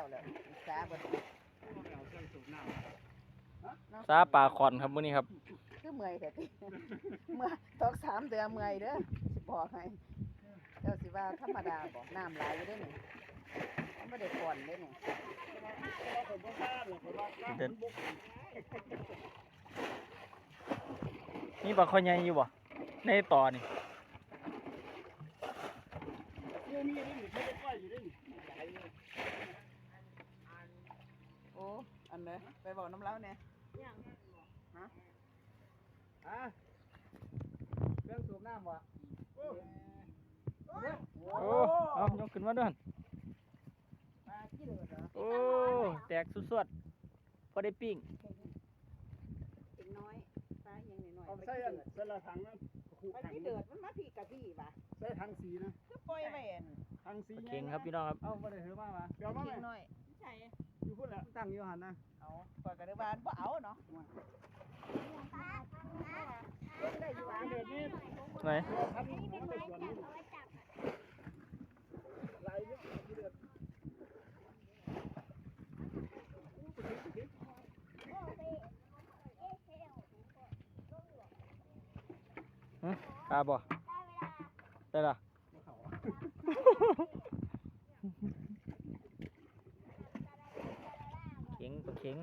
แล้วแหละสาบ่ เอาเครื่องสูบน้ำ ซาปลาคอนครับมื้อนี้ครับ คือเมื่อยแต่ติเมื่อตอก3เดือนเมื่อยเด้อสิบอกให้เจ้าสิว่าธรรมดาบ่น้ำหลายอยู่เด้อนี่มันบ่ได้ก่อนเด้อนี่ เดินนี่ปลาคอใหญ่อยู่บ่ในต่อนี่ โอ้อันเด้อไปบอกน้ำเล้าแน่ ฮะเครื่องสูบน้ำวะ โอ้เอายกขึ้นมาด้วย ปลาขี้เดือดเหรอ โอ้แตกสุดๆพอได้ปิ้ง เป็นน้อยปลายังน้อย เอา ๆ ใส่อันใส่ละถังนั้นขู่ ปลา ถัง ขี้เดือดมันมาพี่กับพี่ป่ะ ใส่ถังสีนะ คือปล่อยไว้อัน ถังสี เก่งครับพี่น้องครับ เอาไปเลยถือมาเดี๋ยวมา เพี ไหม ยงน้อยใช่ อยู่พุ่นแหละตั้งอยู่หันนะ เอาปล่อยกับเดือบานบ่เอาเนาะได้อยู่ว่า เดือดนี่ ไหน ทันมันเป็นส่วนนี้ไหลเยอะเดือด ปลาบ่ได้ละเข็งปลาเข็ง